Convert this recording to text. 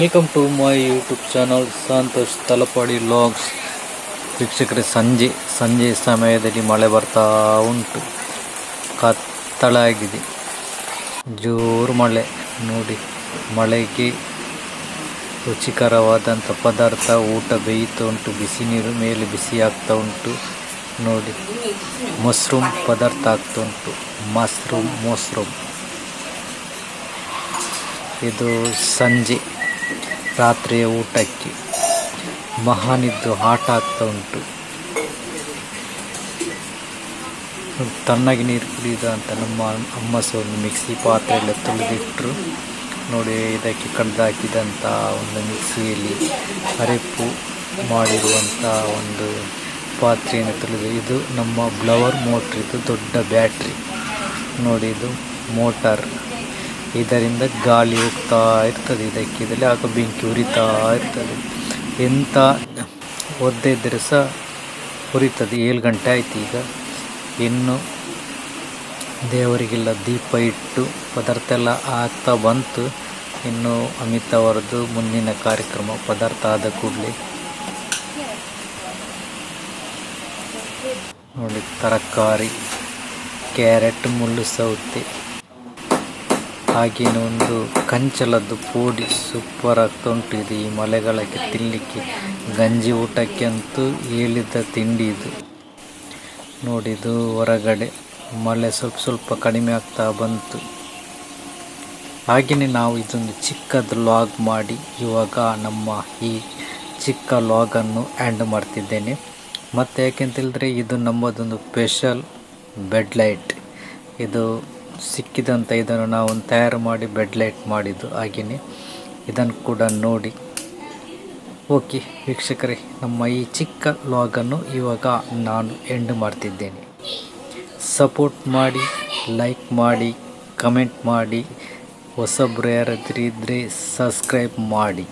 Welcome to my YouTube channel Santosh Talapadi logs. ವೀಕ್ಷಕರೇ, ಸಂಜೆ ಸಮಯದಲ್ಲಿ ಮಳೆ ಬರ್ತಾ ಉಂಟು. ಕತ್ತಲಾಗಿದೆ, ಜೋರು ಮಳೆ. ನೋಡಿ, ಮಳೆಗೆ ರುಚಿಕರವಾದಂಥ ಪದಾರ್ಥ ಊಟ ಬೇಯ್ತಾ ಉಂಟು. ಬಿಸಿ ನೀರು ಮೇಲೆ ಬಿಸಿ ಆಗ್ತಾ ಉಂಟು. ನೋಡಿ, ಮಶ್ರೂಮ್ ಪದಾರ್ಥ ಆಗ್ತಾ ಉಂಟು. ಮಶ್ರೂಮ್ ಇದು ಸಂಜೆ ರಾತ್ರಿಯ ಊಟಕ್ಕೆ ಮಹಾನಿದ್ದು ಆಟ ಆಗ್ತಾ ಉಂಟು. ತಣ್ಣಗೆ ನೀರು ಕುಡಿಯುದ ಅಂತ ನಮ್ಮ ಅಮ್ಮ ಒಂದು ಮಿಕ್ಸಿ ಪಾತ್ರೆಯಲ್ಲಿ ತೊಳೆದಿಟ್ಟರು. ನೋಡಿ, ಇದಕ್ಕೆ ಕಡ್ದಾಕಿದಂಥ ಒಂದು ಮಿಕ್ಸಿಯಲ್ಲಿ ಅರೆಪ್ಪು ಮಾಡಿರುವಂಥ ಒಂದು ಪಾತ್ರೆಯನ್ನು ತೊಳೆದು, ಇದು ನಮ್ಮ ಬ್ಲವರ್ ಮೋಟ್ರ್. ಇದು ದೊಡ್ಡ ಬ್ಯಾಟ್ರಿ. ನೋಡಿ, ಇದು ಮೋಟಾರ್. ಇದರಿಂದ ಗಾಳಿ ಹೋಗ್ತಾ ಇರ್ತದೆ. ಇದರಲ್ಲಿ ಆಗ ಬೆಂಕಿ ಉರಿತಾ ಇರ್ತದೆ. ಎಂಥ ಒದ್ದೆ ಇದ್ದರೆ ಸಹ ಉರಿತದೆ. 7 ಗಂಟೆ ಆಯ್ತು. ಈಗ ಇನ್ನು ದೇವರಿಗೆಲ್ಲ ದೀಪ ಇಟ್ಟು ಪದಾರ್ಥ ಎಲ್ಲ ಆಗ್ತಾ ಬಂತು. ಇನ್ನು ಅಮಿತ್ ಅವರದ್ದು ಮುಂದಿನ ಕಾರ್ಯಕ್ರಮ ಪದಾರ್ಥ ಆದ ಕೂಡಲೇ. ನೋಡಿ, ತರಕಾರಿ, ಕ್ಯಾರೆಟ್, ಮುಳ್ಳು ಸೌತೆ, ಹಾಗೇನು ಒಂದು ಕಂಚಲದ್ದು ಪೋಡಿ ಸೂಪರ್ ಆಗ್ತಾ ಉಂಟು. ಇದು ಈ ಮಳೆಗಾಲಕ್ಕೆ ತಿನ್ನಲಿಕ್ಕೆ, ಗಂಜಿ ಊಟಕ್ಕೆ ಅಂತೂ ಹೇಳಿದ ತಿಂಡಿ ಇದು. ನೋಡಿದು ಹೊರಗಡೆ ಮಳೆ ಸ್ವಲ್ಪ ಕಡಿಮೆ ಆಗ್ತಾ ಬಂತು. ಹಾಗೆಯೇ ನಾವು ಇದೊಂದು ಚಿಕ್ಕದು ಲಾಗ್ ಮಾಡಿ ಇವಾಗ ನಮ್ಮ ಈ ಚಿಕ್ಕ ಲಾಗನ್ನು ಆ್ಯಂಡ್ ಮಾಡ್ತಿದ್ದೇನೆ. ಮತ್ತು ಯಾಕೆಂತೇಳಿದ್ರೆ, ಇದು ನಮ್ಮದೊಂದು ಸ್ಪೆಷಲ್ ಬೆಡ್ ಲೈಟ್. ಇದು ಸಿಕ್ಕಿದಂಥ ಇದನ್ನು ನಾವು ತಯಾರು ಮಾಡಿ ಬೆಡ್ ಲೈಟ್ ಮಾಡಿದ್ದು. ಹಾಗೆಯೇ ಇದನ್ನು ಕೂಡ ನೋಡಿ. ಓಕೆ ವೀಕ್ಷಕರೇ, ನಮ್ಮ ಈ ಚಿಕ್ಕ ಲಾಗನ್ನು ಇವಾಗ ನಾನು ಎಂಡ್ ಮಾಡ್ತಿದ್ದೇನೆ. ಸಪೋರ್ಟ್ ಮಾಡಿ, ಲೈಕ್ ಮಾಡಿ, ಕಮೆಂಟ್ ಮಾಡಿ, ಹೊಸಬ್ರು ಯಾರಾದರೂ ಇದ್ದರೆ ಸಬ್ಸ್ಕ್ರೈಬ್ ಮಾಡಿ.